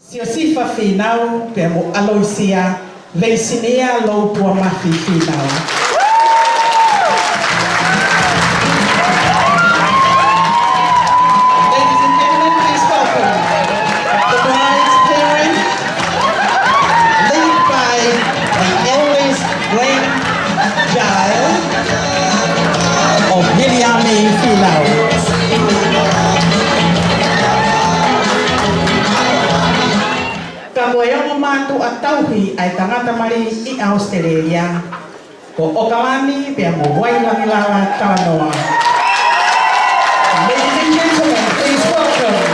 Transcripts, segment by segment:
Si o sifa finau pe mo aloisia veisinia lo pua mafi finau. Ladies and gentlemen, please welcome the bride's parents, led by the eldest grandchild of Hiliame Finau. Kamoyong umatu at tauhi ay tangata mari I Australia. Ko okalani pia muwai lang ilala Talanoa. Ladies and gentlemen, please welcome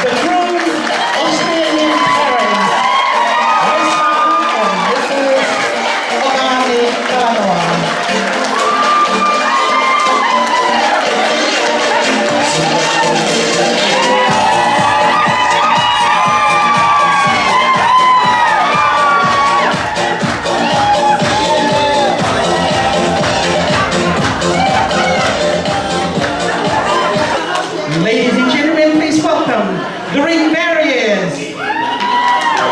the groom's Australian parents, Mr. and Mrs. Okalani Talanoa. Ladies and gentlemen, please welcome the ring barriers,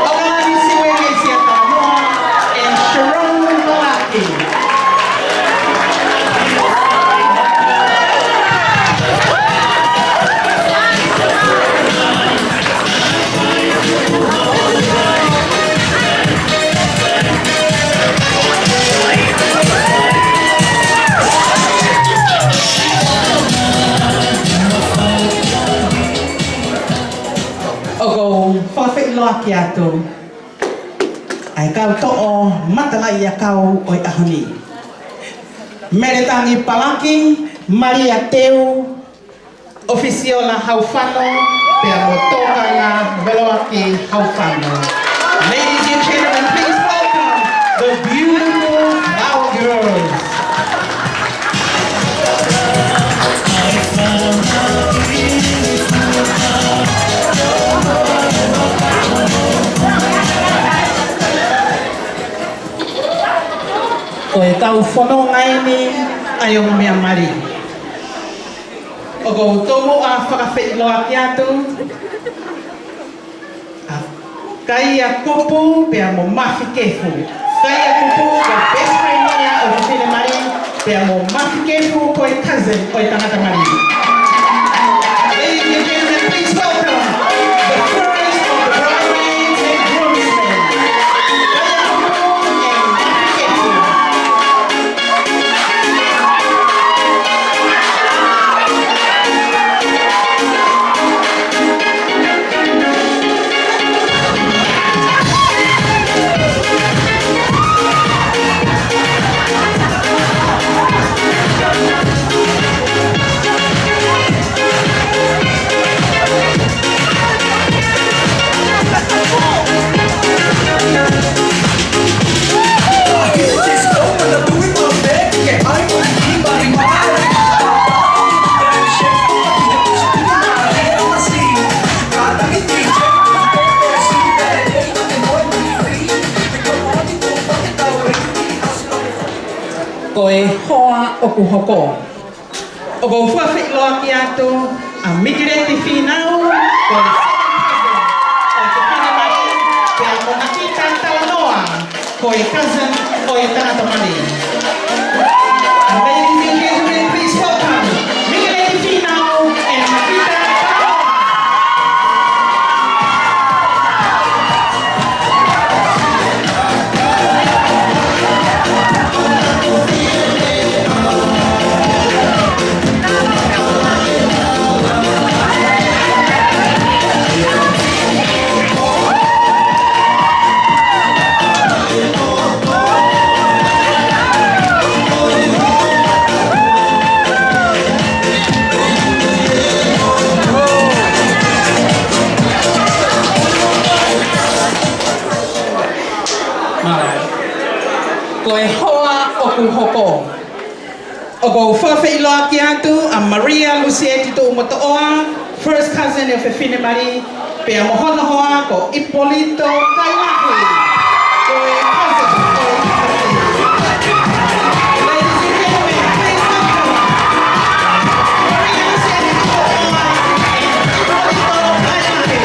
Okalani Siwege Talanoa and Sharon Malaki. Ogo whawhit loa ki atu. Ai kau to'o matalai a kau oi ahoni. Meretangi Palaki, Maria Teu, Oficiola Haufano, pea mo toka na veloaki Haufano. Ladies and gentlemen, please welcome the beautiful Flower Girls. Koe tau whono ngai ni ayong mea mari. O kou tomo a whakawhit loa ki atu. Kai a kupu pea mo mafi kefu. Kai a kupu ko best friend nia o whiwhine mari pea mo mafi kefu koe cousin o tangata mari. Ladies and gentlemen, please welcome the first of the bridesmaids and groomsmen. Kai a kupu and mafi kefu. Koe hoa o ku hoko. O ko whawhit loa ki atu a Migireti Finau, koe second cousin o te whine mari, pea mo Nakita Talanoa, koe cousin o tangata mari. Ladies and gentlemen, please welcome Migireti Finau and Nakita Talanoa. Koe hoa o ku hoko. O ko whawhit loa ki atu a Maria Lucieti tu Motoa, first cousin of Whiwhine mari, pea mo hono hoa ko Ippolito Kailahi, koe cousin o Ippolito. Ladies and gentlemen, please welcome Maria Lucieti tu Motoa and Ippolito Kailahi.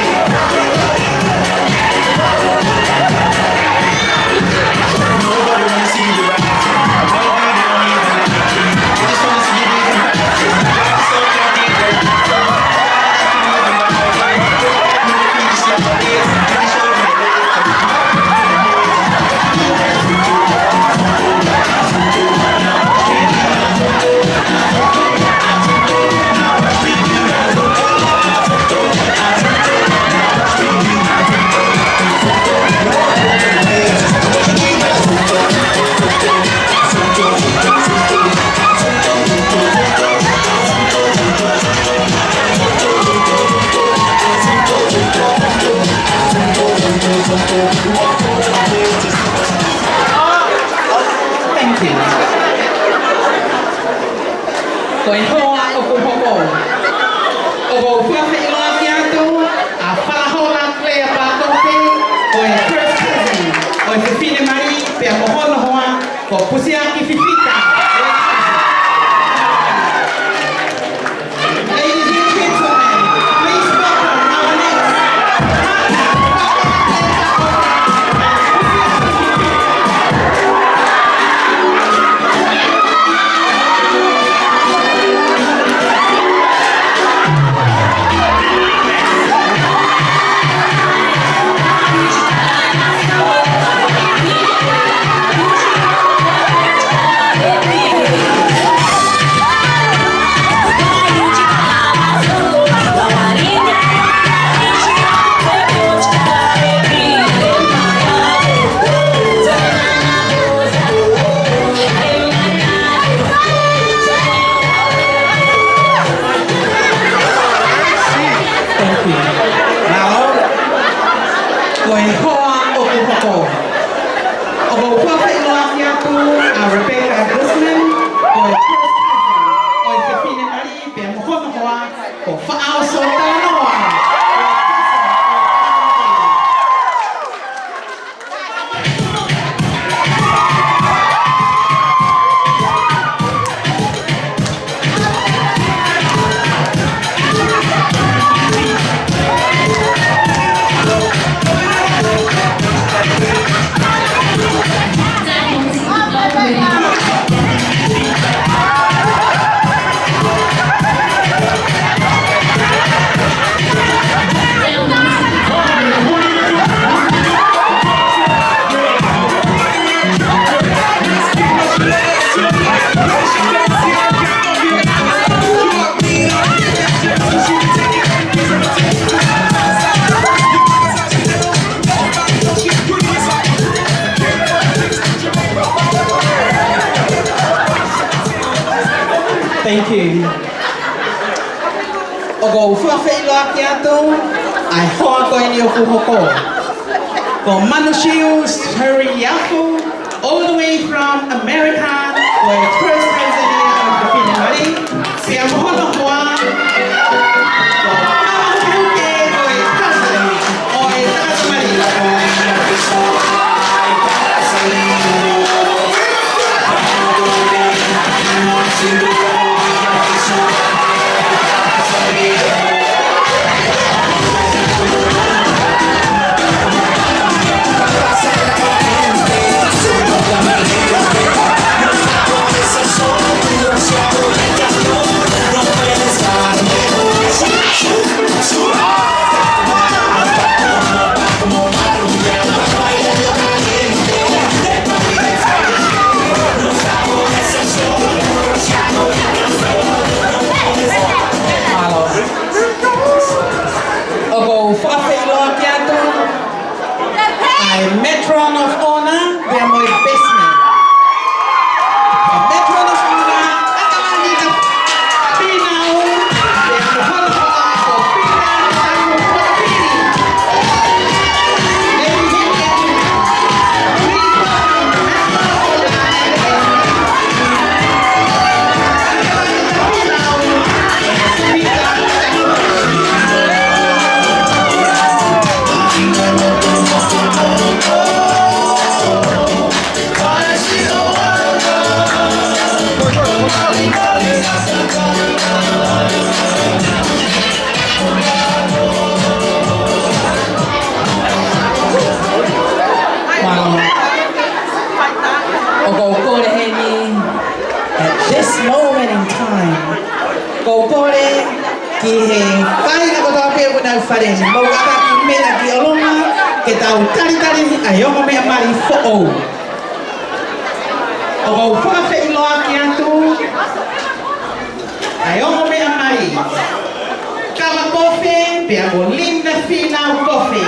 first cousin, oi Fifine Marie, pe mo hono hoa, ko pusiaki Fifita. Ladies and gentlemen, please welcome our next Thank you. Ogo fuafe ilo akiato, ai hoa ko ini oku hoko. Ko Manushius Huriyafu, all the way from America, with first president of the Fifine Marie, Pia Mohono Hoa, ko Amahuke oi cousin, oi Tagata Marie. Matron of honor, they are my best man. Matron of honor, I need a female. They are the whole for female and for beauty. Ladies and gentlemen, please at this moment in time, go pole ki he kai na koto pe una fare mo ga ki me na ki oloma ke tau tari ayo me mari fo o go fa fe lo aki atu ayo me mari kama kofe pe a linda fina kofe